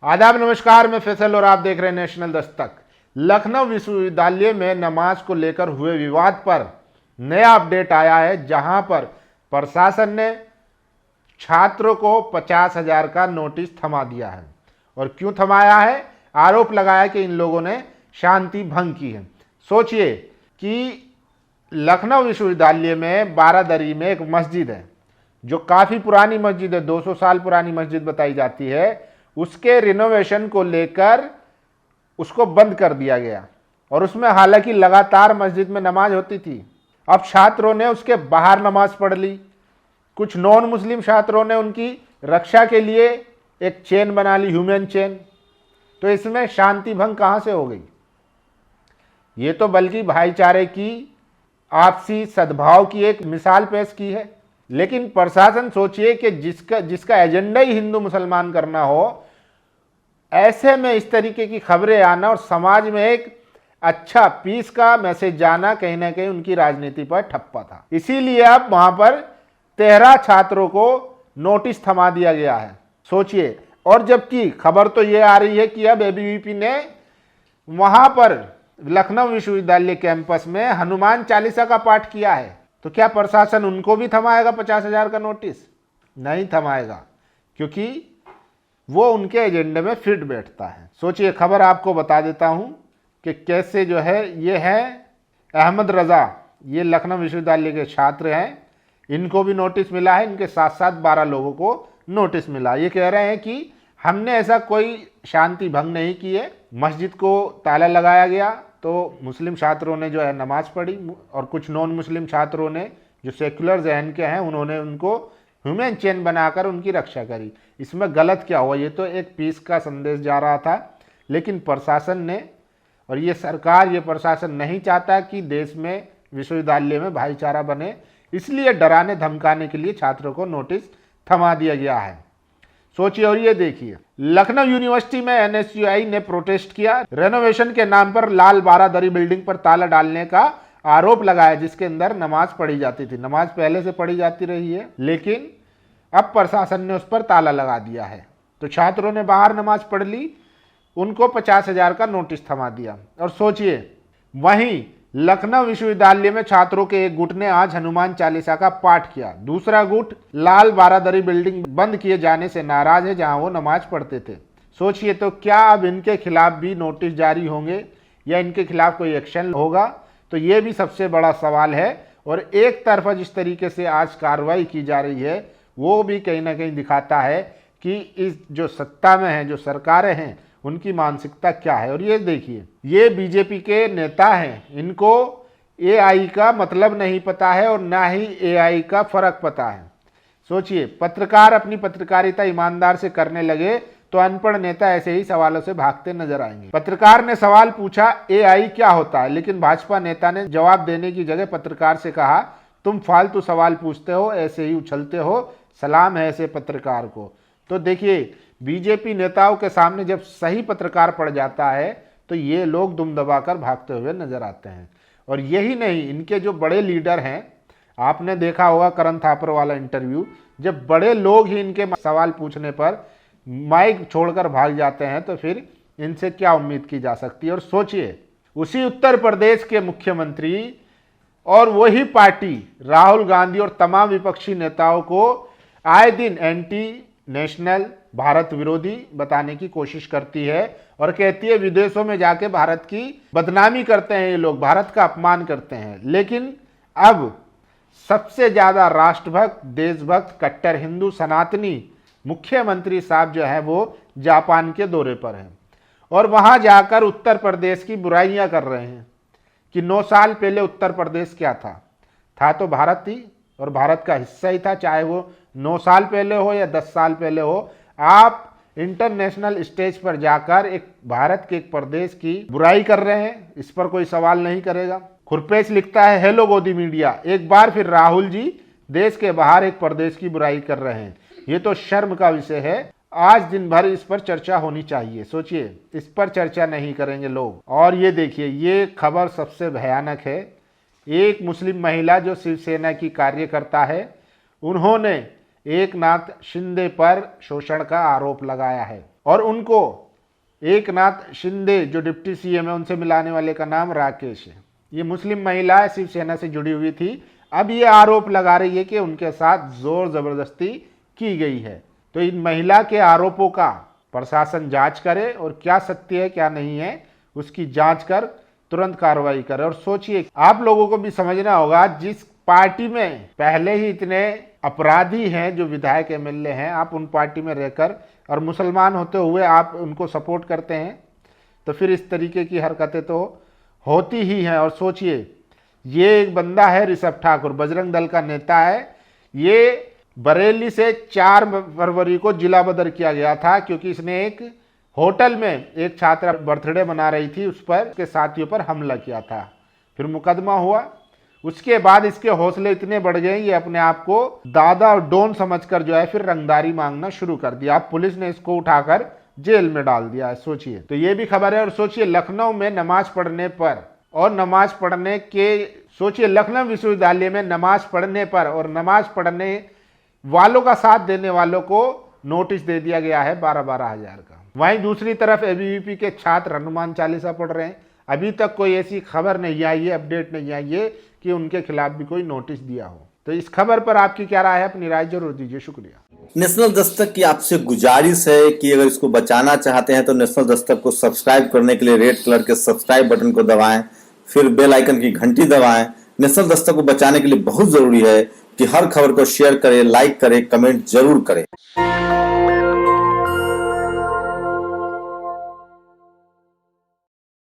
आदाब, नमस्कार। मैं फैसल और आप देख रहे हैं नेशनल दस्तक। लखनऊ विश्वविद्यालय में नमाज को लेकर हुए विवाद पर नया अपडेट आया है, जहां पर प्रशासन ने छात्रों को 50,000 का नोटिस थमा दिया है। और क्यों थमाया है? आरोप लगाया कि इन लोगों ने शांति भंग की है। सोचिए कि लखनऊ विश्वविद्यालय में बारादरी में एक मस्जिद है, जो काफ़ी पुरानी मस्जिद है, 200 साल पुरानी मस्जिद बताई जाती है। उसके रिनोवेशन को लेकर उसको बंद कर दिया गया और उसमें हालांकि लगातार मस्जिद में नमाज होती थी। अब छात्रों ने उसके बाहर नमाज पढ़ ली। कुछ नॉन मुस्लिम छात्रों ने उनकी रक्षा के लिए एक चेन बना ली, ह्यूमन चेन। तो इसमें शांति भंग कहां से हो गई? ये तो बल्कि भाईचारे की, आपसी सद्भाव की एक मिसाल पेश की है। लेकिन प्रशासन, सोचिए कि जिसका एजेंडा ही हिंदू मुसलमान करना हो, ऐसे में इस तरीके की खबरें आना और समाज में एक अच्छा पीस का मैसेज जाना कहीं ना कहीं उनकी राजनीति पर ठप्पा था। इसीलिए अब वहां पर 13 छात्रों को नोटिस थमा दिया गया है। सोचिए। और जबकि खबर तो ये आ रही है कि अब एबीवीपी ने वहां पर लखनऊ विश्वविद्यालय कैंपस में हनुमान चालीसा का पाठ किया है। तो क्या प्रशासन उनको भी थमाएगा 50,000 का नोटिस? नहीं थमाएगा, क्योंकि वो उनके एजेंडे में फिट बैठता है। सोचिए, खबर आपको बता देता हूं कि कैसे जो है, ये है अहमद रजा, ये लखनऊ विश्वविद्यालय के छात्र हैं। इनको भी नोटिस मिला है। इनके साथ साथ 12 लोगों को नोटिस मिला। ये कह रहे हैं कि हमने ऐसा कोई शांति भंग नहीं की है। मस्जिद को ताला लगाया गया तो मुस्लिम छात्रों ने जो है नमाज पढ़ी, और कुछ नॉन मुस्लिम छात्रों ने जो सेक्युलर जहन के हैं उन्होंने उनको ह्यूमन चेन बनाकर उनकी रक्षा करी। इसमें गलत क्या हुआ? ये तो एक पीस का संदेश जा रहा था। लेकिन प्रशासन ने, और ये सरकार, ये प्रशासन नहीं चाहता कि देश में, विश्वविद्यालय में भाईचारा बने, इसलिए डराने धमकाने के लिए छात्रों को नोटिस थमा दिया गया है। सोचिए। और ये देखिए, लखनऊ यूनिवर्सिटी में एनएसयूआई ने प्रोटेस्ट किया। रेनोवेशन के नाम पर लाल बारादरी बिल्डिंग पर ताला डालने का आरोप लगाया, जिसके अंदर नमाज पढ़ी जाती थी। नमाज पहले से पढ़ी जाती रही है, लेकिन अब प्रशासन ने उस पर ताला लगा दिया है। तो छात्रों ने बाहर नमाज पढ़ ली, उनको 50,000 का नोटिस थमा दिया। और सोचिए, वहीं लखनऊ विश्वविद्यालय में छात्रों के एक गुट ने आज हनुमान चालीसा का पाठ किया। दूसरा गुट लाल बारादरी बिल्डिंग बंद किए जाने से नाराज है, जहां वो नमाज पढ़ते थे। सोचिए, तो क्या अब इनके खिलाफ भी नोटिस जारी होंगे या इनके खिलाफ कोई एक्शन होगा? तो ये भी सबसे बड़ा सवाल है। और एक तरफा जिस तरीके से आज कार्रवाई की जा रही है, वो भी कहीं ना कहीं दिखाता है कि इस जो सत्ता में है, जो सरकारें हैं, उनकी मानसिकता क्या है। और ये देखिए, ये बीजेपी के नेता हैं, इनको एआई का मतलब नहीं पता है और ना ही एआई का फर्क पता है। सोचिए, पत्रकार अपनी पत्रकारिता ईमानदार से करने लगे तो अनपढ़ नेता ऐसे ही सवालों से भागते नजर आएंगे। पत्रकार ने सवाल पूछा, एआई क्या होता है? लेकिन भाजपा नेता ने जवाब देने की जगह पत्रकार से कहा, तुम फालतू सवाल पूछते हो, ऐसे ही उछलते हो, सलाम है ऐसे पत्रकार को। तो देखिए, बीजेपी नेताओं के सामने जब सही पत्रकार पड़ जाता है तो ये लोग दुम दबाकर भागते हुए नजर आते हैं। और यही नहीं, इनके जो बड़े लीडर हैं, आपने देखा होगा करण थापर वाला इंटरव्यू, जब बड़े लोग ही इनके सवाल पूछने पर माइक छोड़कर भाग जाते हैं, तो फिर इनसे क्या उम्मीद की जा सकती है। और सोचिए, उसी उत्तर प्रदेश के मुख्यमंत्री और वही पार्टी राहुल गांधी और तमाम विपक्षी नेताओं को आए दिन एंटी नेशनल, भारत विरोधी बताने की कोशिश करती है और कहती है विदेशों में जाके भारत की बदनामी करते हैं ये लोग, भारत का अपमान करते हैं। लेकिन अब सबसे ज्यादा राष्ट्रभक्त, देशभक्त, कट्टर हिंदू, सनातनी मुख्यमंत्री साहब जो है वो जापान के दौरे पर हैं और वहां जाकर उत्तर प्रदेश की बुराइयां कर रहे हैं कि 9 साल पहले उत्तर प्रदेश क्या था तो भारत ही और भारत का हिस्सा ही था, चाहे वो 9 साल पहले हो या 10 साल पहले हो। आप इंटरनेशनल स्टेज पर जाकर एक भारत के एक प्रदेश की बुराई कर रहे हैं, इस पर कोई सवाल नहीं करेगा। खुरपेश लिखता है, हेलो गोदी मीडिया, एक बार फिर राहुल जी देश के बाहर एक प्रदेश की बुराई कर रहे हैं। ये तो शर्म का विषय है। आज दिन भर इस पर चर्चा होनी चाहिए। सोचिए, इस पर चर्चा नहीं करेंगे लोग। और ये देखिए, ये खबर सबसे भयानक है। एक मुस्लिम महिला जो शिवसेना की कार्यकर्ता है, उन्होंने एकनाथ शिंदे पर शोषण का आरोप लगाया है। और उनको एकनाथ शिंदे जो डिप्टी सीएम है उनसे मिलाने वाले का नाम राकेश है। ये मुस्लिम महिला है, शिवसेना से जुड़ी हुई थी। अब ये आरोप लगा रही है कि उनके साथ जोर जबरदस्ती की गई है। तो इन महिला के आरोपों का प्रशासन जांच करे और क्या सत्य है क्या नहीं है उसकी जांच कर तुरंत कार्रवाई करे। और सोचिए, आप लोगों को भी समझना होगा, जिस पार्टी में पहले ही इतने अपराधी हैं जो विधायक एमएलए हैं, आप उन पार्टी में रहकर और मुसलमान होते हुए आप उनको सपोर्ट करते हैं, तो फिर इस तरीके की हरकतें तो होती ही हैं। और सोचिए, ये एक बंदा है ऋषभ ठाकुर, बजरंग दल का नेता है। ये बरेली से 4 फरवरी को जिला बदर किया गया था क्योंकि इसने एक होटल में एक छात्रा बर्थडे मना रही थी, उस पर उसके साथियों पर हमला किया था। फिर मुकदमा हुआ। उसके बाद इसके हौसले इतने बढ़ गए, ये अपने आप को दादा और डॉन समझकर जो है फिर रंगदारी मांगना शुरू कर दिया। अब पुलिस ने इसको उठाकर जेल में डाल दिया है। सोचिए, तो ये भी खबर है। और सोचिए, लखनऊ में नमाज पढ़ने पर और नमाज पढ़ने के, सोचिए लखनऊ विश्वविद्यालय में नमाज पढ़ने पर और नमाज पढ़ने वालों का साथ देने वालों को नोटिस दे दिया गया है 12-12 हजार का। वहीं दूसरी तरफ एबीवीपी के छात्र हनुमान चालीसा पढ़ रहे हैं। अभी तक कोई ऐसी खबर नहीं आई है, अपडेट नहीं आई है कि उनके खिलाफ भी कोई नोटिस दिया हो। तो इस खबर पर आपकी क्या राय है, अपनी राय जरूर दीजिए। शुक्रिया। नेशनल दस्तक की आपसे गुजारिश है कि अगर इसको बचाना चाहते हैं तो नेशनल दस्तक को सब्सक्राइब करने के लिए रेड कलर के सब्सक्राइब बटन को दबाएं, फिर बेल आइकन की घंटी दबाएं। नेशनल दस्तक को बचाने के लिए बहुत जरूरी है कि हर खबर को शेयर करें, लाइक करें, कमेंट जरूर करें।